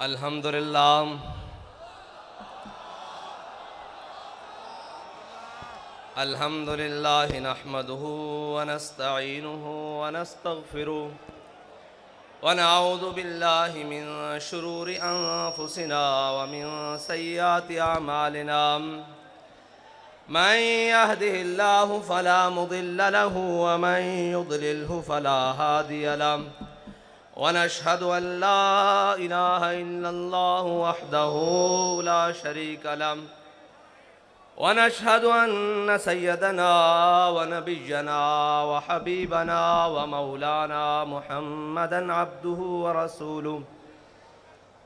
अल्हम्दुलिल्लाह अल्हम्दुलिल्लाह नहमदुहु व नस्तईनुहु व नस्तगफिरुहु व नऊज़ु बिल्लाहि मिन शुरूरि अनफुसिना व मिन सय्यिआति अमालिना मन यहदिहिल्लाहु फला मुदिल्ल लहु व मन युद्लिल्हु फला हादिय लहु वनशहदु अल्ला इलाहा इल्लल्लाहु वहदहु ला शरीका लहु वनशहदु अन्न सय्यदना व नबिय्यना व हबीबना व मौलाना मुहम्मदन अब्दुहु व रसूलुहु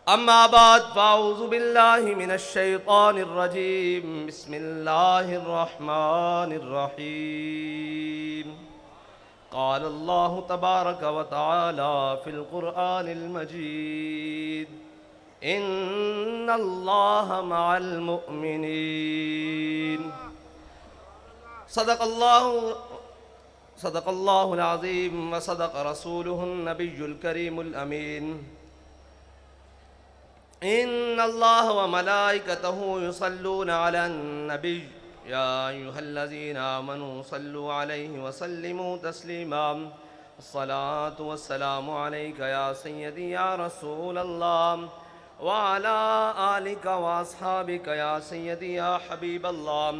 अम्मा बाद फ़अऊज़ु बिल्लाहि मिनश शैतानिर रजीम बिस्मिल्लाहिर रहमानिर रहीम क़ाल अल्लाहु तबारक व तआला फ़िल क़ुरआनिल मजीद इन्नल्लाहा मअल मुअमिनीन सदक़ल्लाहुल अज़ीम व सदक़ रसूलुहुन नबियुल करीमुल अमीन इन्नल्लाहा व मलाइकतहु युसल्लूना अलन नबी या अय्युहल्लज़ीना आमनू सल्लु अलैहि व सल्लिमू तस्लीमा अस्सलातु वस्सलामु अलैका या सय्यदी या रसूलल्लाह व अला आलिका व अस्हाबिका या सय्यदी या हबीबल्लाह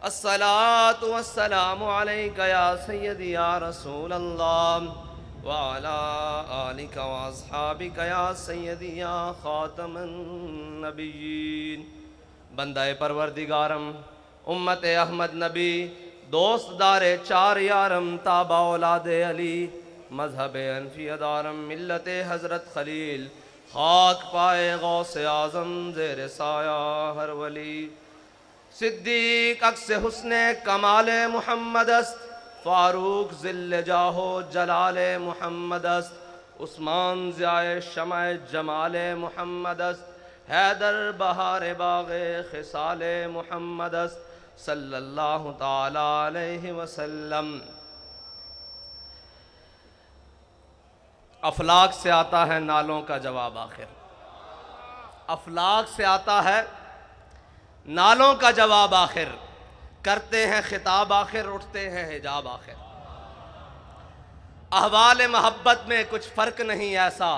अस्सलातु वस्सलामु अलैका या सय्यदी या रसूलल्लाह व अला आलिका व अस्हाबिका या सय्यदी या खातमन नबिय्यीन। बंदाए परवरदिगारम उम्मत अहमद नबी दोस्तदारे चार यारम ताबा औलादे अली मजहब अनफिया दारम मिल्लत हज़रत खलील खाक पाए गौसे आज़म ज़ेर साया हर वली सिद्दीक अक्स हुस्ने कमाले मुहम्मद अस्त फ़ारूक ज़िल्ल जाहो जलाले मुहम्मद अस्त उस्मान ज़ियाए शमाए जमाले मुहम्मद अस्त हैदर बहारे बाग़े खिसाले मुहम्मद अस्त सल्लल्लाहु ताला अलैहि वसल्लम। अफलाक से आता है नालों का जवाब आखिर, अफलाक से आता है नालों का जवाब आखिर, करते हैं खिताब आखिर, उठते हैं हिजाब आखिर। अहवाल मोहब्बत में कुछ फ़र्क नहीं ऐसा,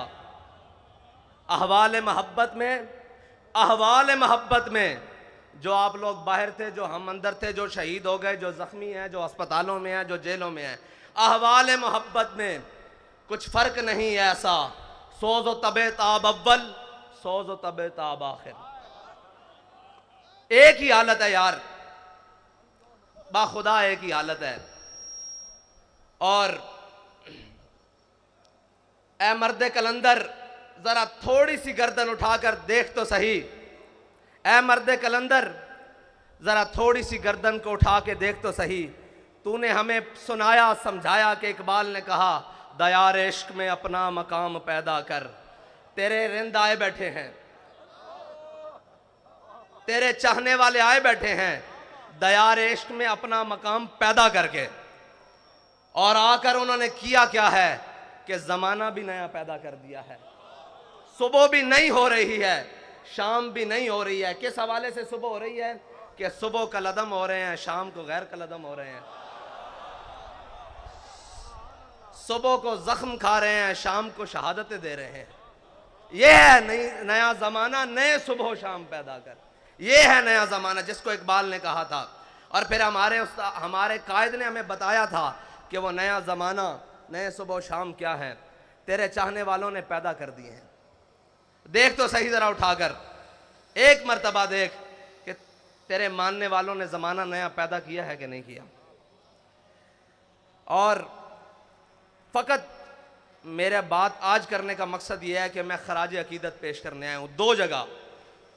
अहवाल मोहब्बत में जो आप लोग बाहर थे, जो हम अंदर थे, जो शहीद हो गए, जो ज़ख्मी हैं, जो अस्पतालों में हैं, जो जेलों में हैं, अहवाल मोहब्बत में कुछ फ़र्क नहीं ऐसा। सोज़ व तबे ताब अव्वल, सोज़ व तबे ताब आखिर, एक ही हालत है यार, बाखुदा एक ही हालत है। और ए मर्द कलंदर ज़रा थोड़ी सी गर्दन उठाकर देख तो सही, ऐ मर्द कलंदर ज़रा थोड़ी सी गर्दन को उठा के देख तो सही। तूने हमें सुनाया समझाया कि इकबाल ने कहा दयार इश्क में अपना मकाम पैदा कर। तेरे रिंद आए बैठे हैं, तेरे चाहने वाले आए बैठे हैं दयार इश्क में अपना मकाम पैदा करके, और आकर उन्होंने किया क्या है कि ज़माना भी नया पैदा कर दिया है। सुबह भी नई हो रही है, शाम भी नहीं हो रही है। किस हवाले से सुबह हो रही है कि सुबह कलदम हो रहे हैं, शाम को गैर कलदम हो रहे हैं। सुबह को जख्म खा रहे हैं, शाम को शहादतें दे रहे हैं। यह है नया ज़माना, नए सुबह शाम पैदा कर। यह है नया ज़माना जिसको इकबाल ने कहा था। और फिर हमारे कायद ने हमें बताया था कि वो नया ज़माना, नए सुबह शाम क्या है, तेरे चाहने वालों ने पैदा कर दिए हैं। देख तो सही ज़रा उठाकर, एक मर्तबा देख कि तेरे मानने वालों ने ज़माना नया पैदा किया है कि नहीं किया। और फ़कत मेरा बात आज करने का मकसद यह है कि मैं खराज अकीदत पेश करने आया हूँ दो जगह,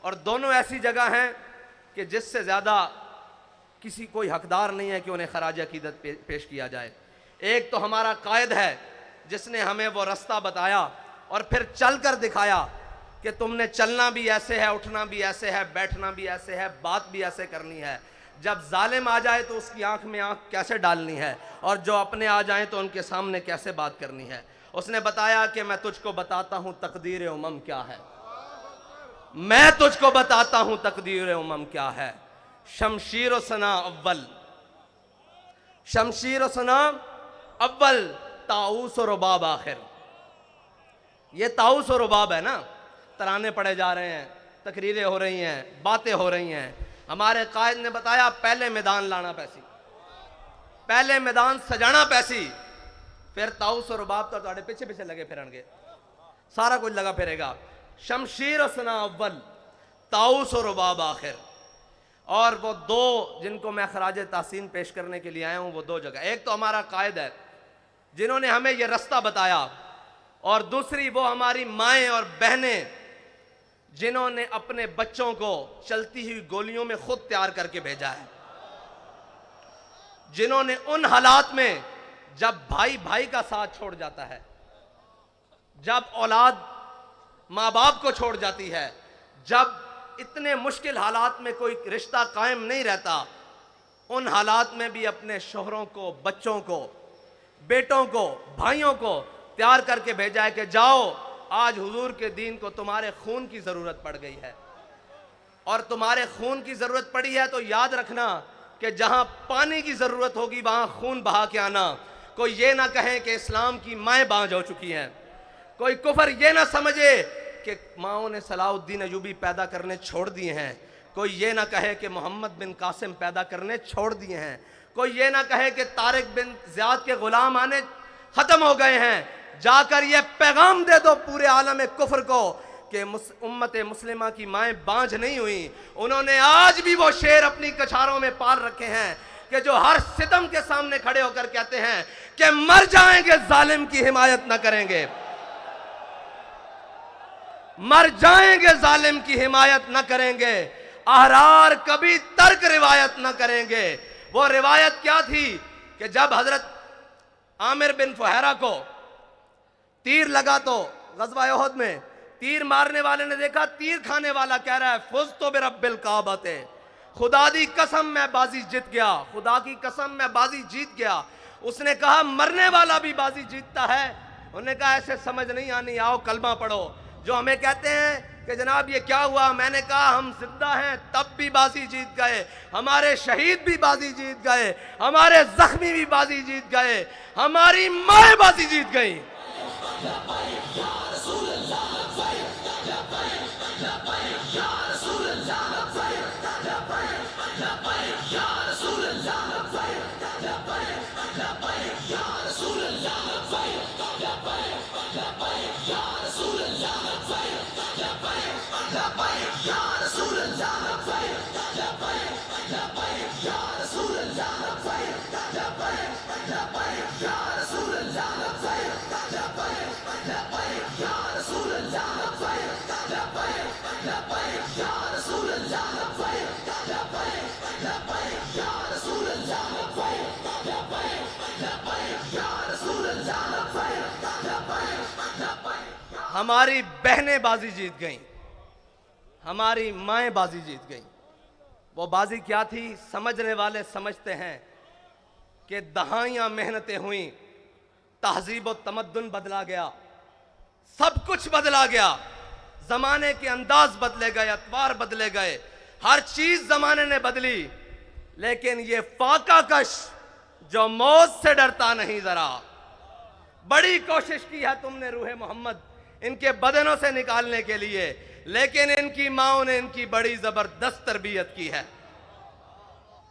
और दोनों ऐसी जगह हैं कि जिससे ज़्यादा किसी कोई हकदार नहीं है कि उन्हें खराज अकीदत पेश किया जाए। एक तो हमारा कायद है जिसने हमें वो रास्ता बताया और फिर चल कर दिखाया कि तुमने चलना भी ऐसे है, उठना भी ऐसे है, बैठना भी ऐसे है, बात भी ऐसे करनी है। जब जालिम आ जाए तो उसकी आंख में आंख कैसे डालनी है, और जो अपने आ जाएं तो उनके सामने कैसे बात करनी है। उसने बताया कि मैं तुझको बताता हूँ तकदीर उमम क्या है। मैं तुझको बताता हूं तकदीर उमम क्या है। शमशीर व सना अव्वल, शमशीर व सना अव्वल, ताऊस और रुबाब आखिर। ये ताऊस और रुबाब है ना, तराने पढ़े जा रहे हैं, तकरीरें हो रही हैं, बातें हो रही हैं। हमारे कायद ने बताया पहले मैदान लाना पैसी, पहले मैदान सजाना पैसी, फिर ताऊस और रुबाब तो तुम्हारे पीछे पीछे लगे फिरनगे, सारा कुछ लगा फिरेगा। शमशीर और सना अव्वल, ताऊस और रुबाब आखिर। और वो दो जिनको मैं खराज तासीन पेश करने के लिए आया हूं, वो दो जगह, एक तो हमारा कायद है जिन्होंने हमें ये रास्ता बताया, और दूसरी वो हमारी माएँ और बहनें जिन्होंने अपने बच्चों को चलती हुई गोलियों में खुद तैयार करके भेजा है, जिन्होंने उन हालात में जब भाई भाई का साथ छोड़ जाता है, जब औलाद माँ बाप को छोड़ जाती है, जब इतने मुश्किल हालात में कोई रिश्ता कायम नहीं रहता, उन हालात में भी अपने शोहरों को, बच्चों को, बेटों को, भाइयों को तैयार करके भेजा है कि जाओ, आज हुजूर के दीन को तुम्हारे खून की जरूरत पड़ गई है, और तुम्हारे खून की जरूरत पड़ी है तो याद रखना कि जहां पानी की जरूरत होगी वहां खून बहा के आना। कोई ये ना कहे कि इस्लाम की माएँ बांझ हो चुकी हैं, कोई कुफर ये ना समझे कि माओं ने सलाउद्दीन अयूबी पैदा करने छोड़ दिए हैं, कोई ये ना कहे कि मोहम्मद बिन कासिम पैदा करने छोड़ दिए हैं, कोई ये ना कहे कि तारिक बिन ज़ियाद के गुलाम आने खत्म हो गए हैं। जाकर ये पैगाम दे दो पूरे आलम कुफर को कि उम्मत मुस्लिमा की माएँ बांझ नहीं हुई, उन्होंने आज भी वो शेर अपनी कछारों में पाल रखे हैं कि जो हर सितम के सामने खड़े होकर कहते हैं कि मर जाएंगे जालिम की हिमायत न करेंगे, मर जाएंगे जालिम की हिमायत न करेंगे, अहरार कभी तर्क रिवायत न करेंगे। वो रिवायत क्या थी कि जब हजरत आमिर बिन फुहैरा को तीर लगा तो गज़वा उहद में तीर मारने वाले ने देखा तीर खाने वाला कह रहा है फुज़ तो बिरब्बिल काबते, खुदा की कसम मैं बाजी जीत गया, खुदा की कसम मैं बाजी जीत गया। उसने कहा मरने वाला भी बाजी जीतता है। उन्होंने कहा ऐसे समझ नहीं आनी, आओ कलमा पढ़ो। जो हमें कहते हैं कि जनाब ये क्या हुआ, मैंने कहा हम जिंदा हैं तब भी बाजी जीत गए, हमारे शहीद भी बाजी जीत गए, हमारे जख्मी भी बाजी जीत गए, हमारी माँ बाजी जीत गई। हमारी बहनें बाजी जीत गईं, हमारी माएँ बाजी जीत गईं। वो बाजी क्या थी, समझने वाले समझते हैं कि दहाइयाँ मेहनतें हुई, तहजीब व तमद्दुन बदला गया, सब कुछ बदला गया, जमाने के अंदाज बदले गए, अतवार बदले गए, हर चीज जमाने ने बदली, लेकिन ये फाका कश जो मौत से डरता नहीं, जरा बड़ी कोशिश की है तुमने रूहे मोहम्मद इनके बदनों से निकालने के लिए, लेकिन इनकी माओं ने इनकी बड़ी जबरदस्त तरबियत की है,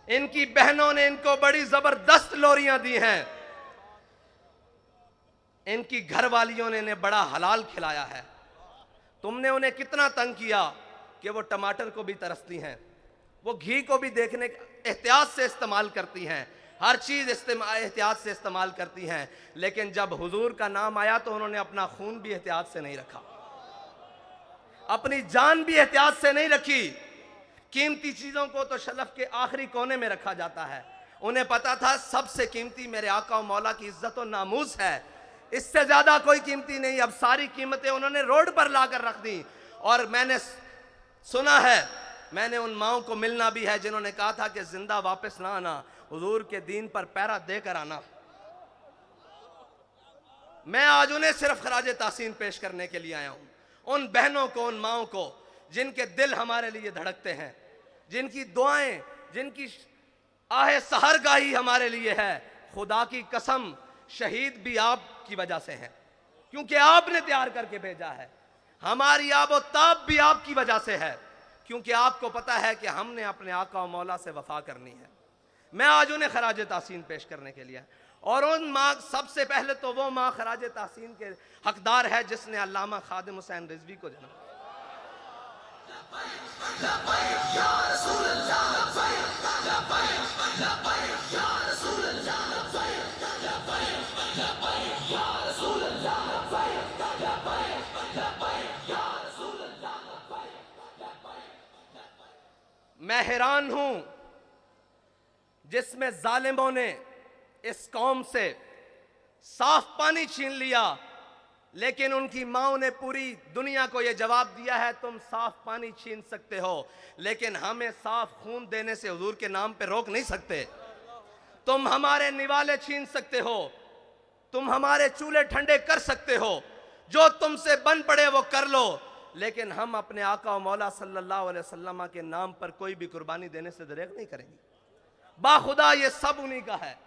इनकी बहनों ने इनको बड़ी जबरदस्त लोरियां दी हैं, इनकी घरवालियों ने इन्हें बड़ा हलाल खिलाया है। तुमने उन्हें कितना तंग किया कि वो टमाटर को भी तरसती हैं, वो घी को भी देखने एहतियात से इस्तेमाल करती हैं, हर चीज़ एहतियात से इस्तेमाल करती हैं, लेकिन जब हुजूर का नाम आया तो उन्होंने अपना खून भी एहतियात से नहीं रखा, अपनी जान भी एहतियात से नहीं रखी। कीमती चीज़ों को तो शलफ के आखिरी कोने में रखा जाता है। उन्हें पता था सबसे कीमती मेरे आका और मौला की इज्जत और नामूस है, इससे ज़्यादा कोई कीमती नहीं। अब सारी कीमतें उन्होंने रोड पर लाकर रख दी। और मैंने सुना है, मैंने उन माओं को मिलना भी है जिन्होंने कहा था कि जिंदा वापस ना आना, हुजूर के दीन पर पैरा देकर आना। मैं आज उन्हें सिर्फ खराज तासीन पेश करने के लिए आया हूं, उन बहनों को, उन माओं को जिनके दिल हमारे लिए धड़कते हैं, जिनकी दुआएं, जिनकी आहे सहरगाही हमारे लिए है। खुदा की कसम, शहीद भी आपकी वजह से हैं, क्योंकि आपने तैयार करके भेजा है। हमारी आबोताब भी आपकी वजह से है, क्योंकि आपको पता है कि हमने अपने आका और मौला से वफा करनी है। मैं आज उन्हें खराज तहसीन पेश करने के लिए, और उन माँ, सबसे पहले तो वो माँ खराज तहसीन के हकदार है जिसने अल्लामा खादिम हुसैन रिजवी को जन्म। मैं हैरान हूं जिसमें जालिमों ने इस कौम से साफ पानी छीन लिया, लेकिन उनकी माओं ने पूरी दुनिया को यह जवाब दिया है, तुम साफ पानी छीन सकते हो, लेकिन हमें साफ खून देने से हुजूर के नाम पे रोक नहीं सकते। तुम हमारे निवाले छीन सकते हो, तुम हमारे चूल्हे ठंडे कर सकते हो, जो तुमसे बन पड़े वो कर लो, लेकिन हम अपने आका और मौला सल्लल्लाहु अलैहि वसल्लम के नाम पर कोई भी कुर्बानी देने से दरेक नहीं करेंगे। बाखुदा ये सब उन्हीं का है,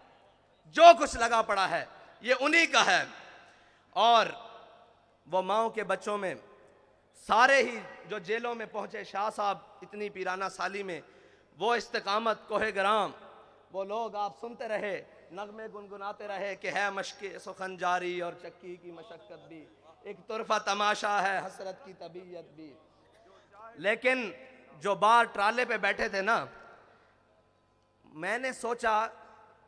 जो कुछ लगा पड़ा है ये उन्हीं का है। और वो माओं के बच्चों में सारे ही जो जेलों में पहुंचे शाह साहब इतनी पीराना साली में, वो इस्तिकामत कोहे गराम, वो लोग आप सुनते रहे, नगमे गुनगुनाते रहे कि है मशक़े सुखन जारी और चक्की की मशक्क़त भी, एक तुरफा तमाशा है हसरत की तबीयत भी। लेकिन जो बाहर ट्राले पे बैठे थे ना, मैंने सोचा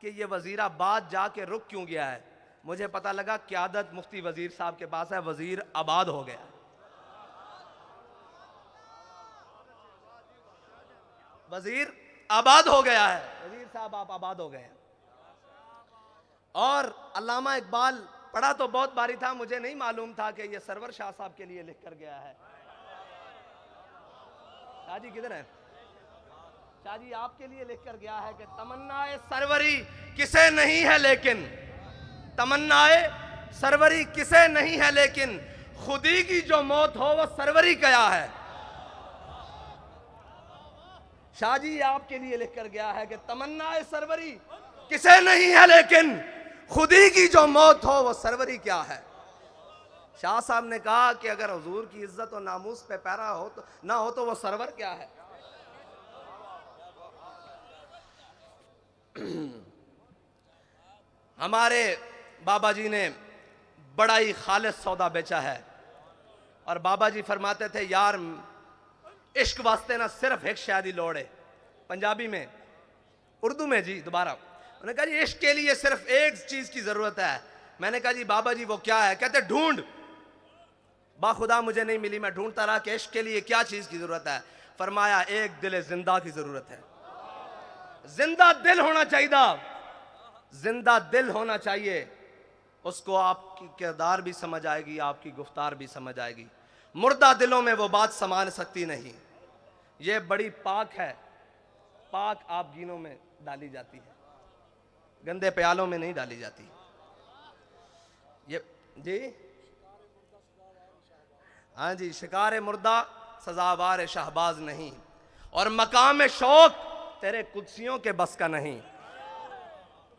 कि ये वज़ीराबाद जाके रुक क्यों गया है। मुझे पता लगा क़यादत मुफ्ती वज़ीर साहब के पास है, वज़ीर आबाद हो गया। वज़ीर आबाद हो गया है, वज़ीर साहब आप आबाद हो गए हैं। और अल्लामा इकबाल पढ़ा तो बहुत बारी था, मुझे नहीं मालूम था कि ये सरवर शाह साहब के लिए लिख कर गया है। शाह जी किधर है? शाह जी आपके लिए लिख कर गया है कि तमन्नाए सरवरी किसे नहीं है लेकिन, तमन्नाए सरवरी किसे नहीं है लेकिन, खुदी की जो मौत हो वो सरवरी क्या है। शाह जी आपके लिए लिख कर गया है कि तमन्नाए सरवरी किसे नहीं है लेकिन, खुदी की जो मौत हो वो सरवरी क्या है। शाह साहब ने कहा कि अगर हुजूर की इज्जत और नामूस पे पैरा हो तो ना हो तो वो सरवर क्या है। हमारे बाबा जी ने बड़ा ही खालिस सौदा बेचा है, और बाबा जी फरमाते थे यार इश्क वास्ते ना सिर्फ एक शादी लोड़ है। पंजाबी में, उर्दू में जी दोबारा उन्होंने कहा जी इश्क के लिए सिर्फ एक चीज की जरूरत है। मैंने कहा जी बाबा जी वो क्या है? कहते ढूंढ। बाखुदा मुझे नहीं मिली, मैं ढूंढता रहा कि इश्क के लिए क्या चीज की जरूरत है। फरमाया एक दिल जिंदा की जरूरत है। जिंदा दिल होना चाहिए, जिंदा दिल होना चाहिए, उसको आपकी किरदार भी समझ आएगी, आपकी गुफ्तार भी समझ आएगी। मुर्दा दिलों में वो बात समान सकती नहीं। ये बड़ी पाक है, पाक आप गीनों में डाली जाती है, गंदे प्यालों में नहीं डाली जाती। ये जी हाँ जी, शिकार मुर्दा सजावार शहबाज नहीं, और मकाम शौक तेरे कुदसियों के बस का नहीं।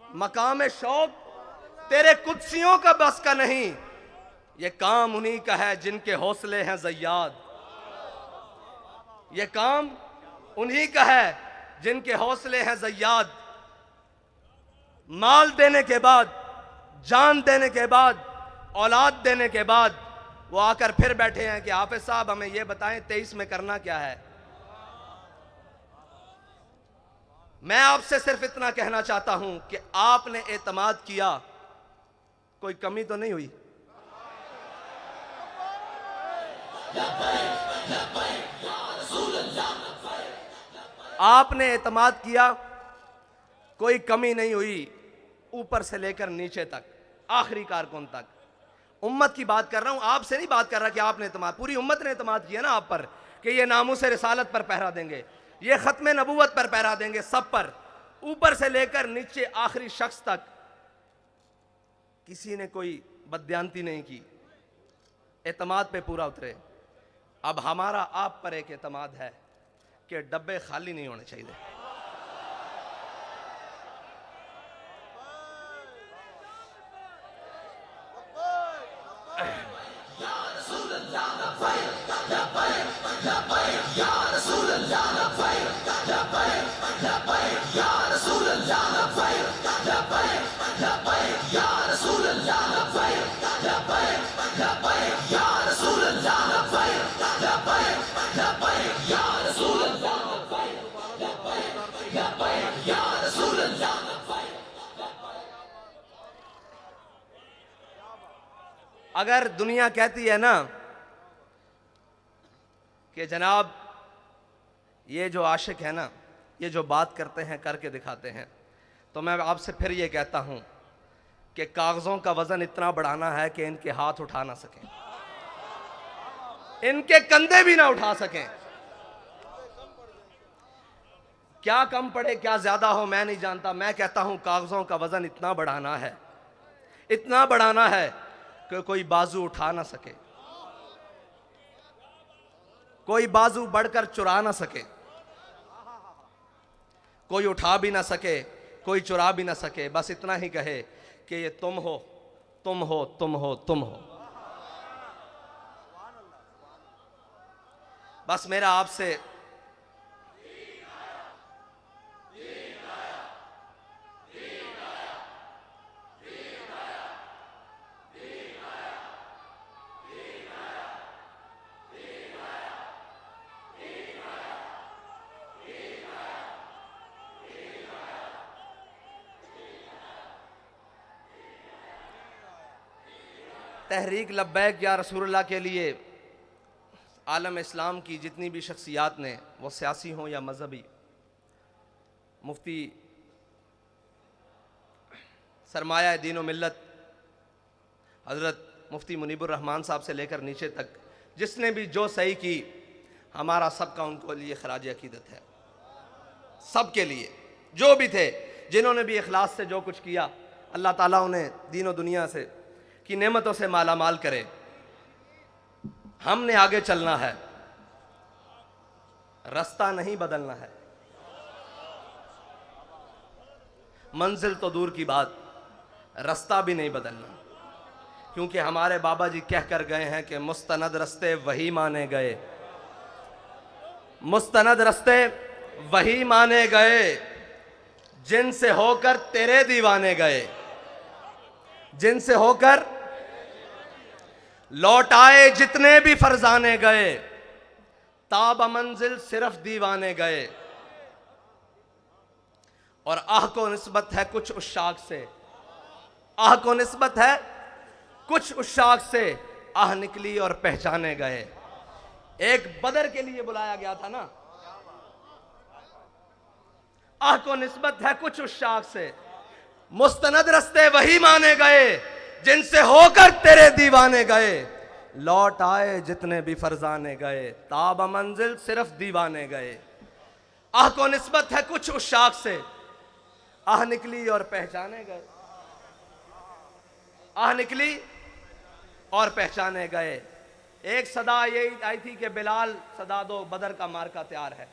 मकाम शौक तेरे कुदसियों का बस का नहीं। ये काम उन्हीं का है जिनके हौसले हैं ज़य्याद। ये काम उन्हीं का है जिनके हौसले हैं ज़य्याद। माल देने के बाद, जान देने के बाद, औलाद देने के बाद वो आकर फिर बैठे हैं कि हाफिज साहब हमें ये बताएं 23 में करना क्या है। मैं आपसे सिर्फ इतना कहना चाहता हूं कि आपने एतमाद किया, कोई कमी तो नहीं हुई। आपने एतमाद किया, कोई कमी नहीं हुई, ऊपर से लेकर नीचे तक, आखिरी कारकुन तक। उम्मत की बात कर रहा हूं, आपसे नहीं बात कर रहा कि आपने एतमाद, पूरी उम्मत ने एतमाद किया ना आप पर कि ये नामूस रिसालत पर पहरा देंगे, ये खत्म नबूवत पर पहरा देंगे, सब पर, ऊपर से लेकर नीचे आखिरी शख्स तक। किसी ने कोई बदयांती नहीं की, एतमाद पे पूरा उतरे। अब हमारा आप पर एक एतमाद है कि डब्बे खाली नहीं होने चाहिए। अगर दुनिया कहती है ना कि जनाब ये जो आशिक है ना, ये जो बात करते हैं करके दिखाते हैं, तो मैं आपसे फिर ये कहता हूं कि कागजों का वजन इतना बढ़ाना है कि इनके हाथ उठा ना सकें, इनके कंधे भी ना उठा सकें। क्या कम पड़े क्या ज्यादा हो मैं नहीं जानता, मैं कहता हूं कागजों का वजन इतना बढ़ाना है, इतना बढ़ाना है कि कोई बाजू उठा ना सके, कोई बाजू बढ़कर चुरा ना सके, कोई उठा भी ना सके, कोई चुरा भी ना सके। बस इतना ही कहे कि ये तुम हो, तुम हो, तुम हो, तुम हो। बस मेरा आपसे तहरीक लब्बैक या रसूलुल्लाह के लिए आलम इस्लाम की जितनी भी शख्सियात ने, वो सियासी हों या मजहबी, मुफ्ती सरमाया दीन व मिल्लत हज़रत मुफ्ती मुनीबुर रहमान साहब से लेकर नीचे तक जिसने भी जो सही की, हमारा सबका उनको लिए खराज अकीदत है। सब के लिए जो भी थे, जिन्होंने भी इखलास से जो कुछ किया, अल्लाह ताला उन्हें दीन व दुनिया से की नेमतों से माला माल करे। हमने आगे चलना है, रास्ता नहीं बदलना है। मंजिल तो दूर की बात, रास्ता भी नहीं बदलना, क्योंकि हमारे बाबा जी कह कर गए हैं कि मुस्तनद रस्ते वही माने गए, मुस्तनद रस्ते वही माने गए जिनसे होकर तेरे दीवाने गए, जिनसे होकर लौट आए जितने भी फरजाने गए, ताब मंजिल सिर्फ दीवाने गए। और आह को निस्बत है कुछ उशाक से, आह को निस्बत है कुछ उशाक से, आह निकली और पहचाने गए। एक बदर के लिए बुलाया गया था ना, आह को निस्बत है कुछ उशाक से, मुस्तनद रस्ते वही माने गए जिनसे होकर तेरे दीवाने गए, लौट आए जितने भी फरजाने गए, ताब मंजिल सिर्फ दीवाने गए। आह को निस्बत है कुछ उशाक से, आह निकली और पहचाने गए, आह निकली और पहचाने गए। एक सदा यही आई थी कि बिलाल सदा दो, बदर का मार्का तैयार है।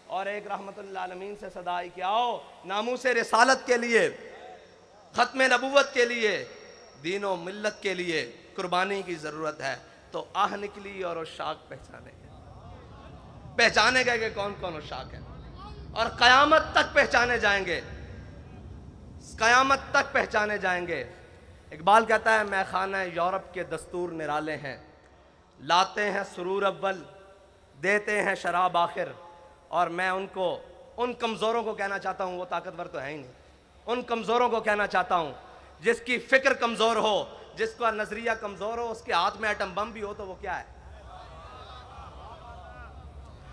और एक रहमतुल्लिल आलमीन से सदा आई कि आओ नामूसे रिसालत के लिए, खत्म नबूवत के लिए, दीनों मिल्लत के लिए कुर्बानी की जरूरत है। तो आह निकली और उशाक पहचाने गए, पहचाने गए कि कौन कौन उशाक है, और कयामत तक पहचाने जाएंगे, कयामत तक पहचाने जाएंगे। इकबाल कहता है मैं खाना यूरोप के दस्तूर निराले हैं, लाते हैं सुरूर अव्वल, देते हैं शराब आखिर। और मैं उनको, उन कमज़ोरों को कहना चाहता हूँ, वो ताकतवर तो है ही नहीं, उन कमज़ोरों को कहना चाहता हूँ जिसकी फ़िक्र कमज़ोर हो, जिसका नज़रिया कमज़ोर हो, उसके हाथ में एटम बम भी हो तो वो क्या है,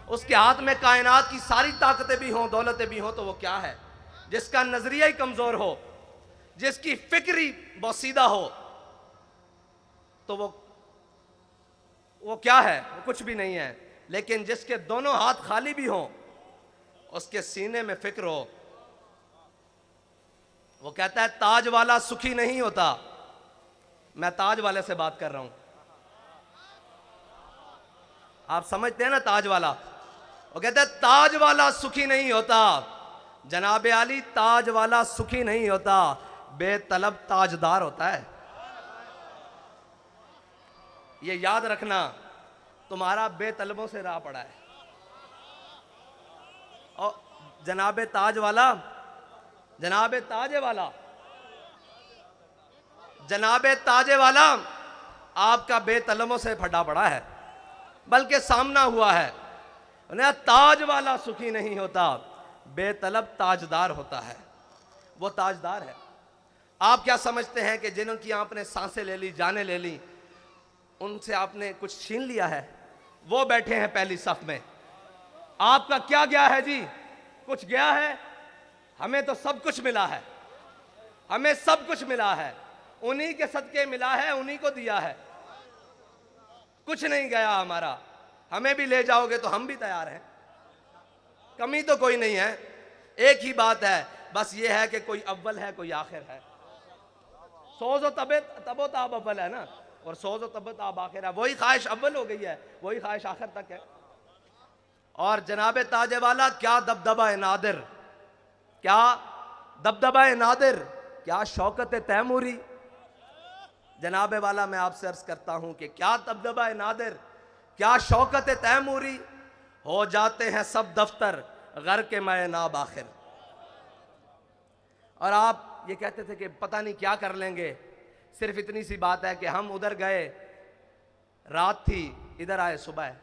उसके हाथ में कायनात की सारी ताकतें भी हों, दौलतें भी हों तो वो क्या है। जिसका नज़रिया ही कमज़ोर हो, जिसकी फ़िक्र ही बोसीदा हो, तो वो क्या है, वो कुछ भी नहीं है। लेकिन जिसके दोनों हाथ खाली भी हों, उसके सीने में फ़िक्र हो, वो कहता है ताज वाला सुखी नहीं होता। मैं ताज वाले से बात कर रहा हूं। आप समझते हैं ना ताज वाला, वो कहते हैं ताज वाला सुखी नहीं होता, जनाब आली ताज वाला सुखी नहीं होता, बेतलब ताजदार होता है। ये याद रखना, तुम्हारा बेतलबों से राह पड़ा है। और जनाब ताज वाला, जनाब ताजे वाला, जनाब ताजे वाला आपका बेतलबों से फटा पड़ा है, बल्कि सामना हुआ है। ताज वाला सुखी नहीं होता, बेतलब ताजदार होता है। वो ताजदार है। आप क्या समझते हैं कि जिनकी आपने सांसें ले ली, जानें ले ली, उनसे आपने कुछ छीन लिया है? वो बैठे हैं पहली सफ में, आपका क्या गया है जी? कुछ गया है? हमें तो सब कुछ मिला है, हमें सब कुछ मिला है, उन्हीं के सदके मिला है, उन्हीं को दिया है, कुछ नहीं गया हमारा। हमें भी ले जाओगे तो हम भी तैयार हैं, कमी तो कोई नहीं है। एक ही बात है, बस ये है कि कोई अव्वल है, कोई आखिर है। सोज़ो तबो ताब अव्वल है ना, और सोज़ो तबो ताब आखिर है। वही ख्वाहिश अव्वल हो गई है, वही ख्वाहिश आखिर तक है। और जनाब ताजे वाला क्या दबदबा है नादिर, क्या दबदबा है नादिर, क्या शौकत तैमूरी। जनाब वाला मैं आपसे अर्ज करता हूं कि क्या दबदबा है नादिर, क्या शौकत तैमूरी, हो जाते हैं सब दफ्तर घर के मैं नाब आखिर। और आप ये कहते थे कि पता नहीं क्या कर लेंगे। सिर्फ इतनी सी बात है कि हम उधर गए, रात थी, इधर आए सुबह,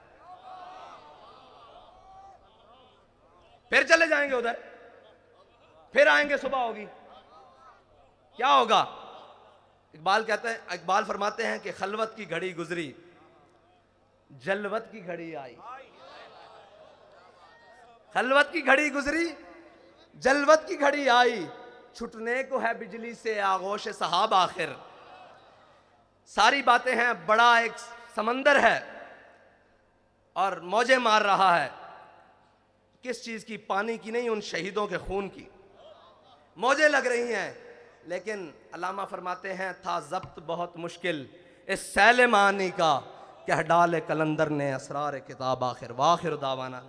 फिर चले जाएंगे उधर, फिर आएंगे सुबह होगी, क्या होगा? इकबाल कहते हैं, इकबाल फरमाते हैं कि खलवत की घड़ी गुजरी, जलवत की घड़ी आई। खलवत की घड़ी गुजरी, जलवत की घड़ी आई, छुटने को है बिजली से आगोश सहाब आखिर। सारी बातें हैं, बड़ा एक समंदर है और मौजें मार रहा है। किस चीज की? पानी की नहीं, उन शहीदों के खून की मौजें लग रही हैं। लेकिन अल्लामा फरमाते हैं, था जब्त बहुत मुश्किल इस सैल मानी का, कह डाले कलंदर ने असरार किताब आखिर। वाखिर दावाना।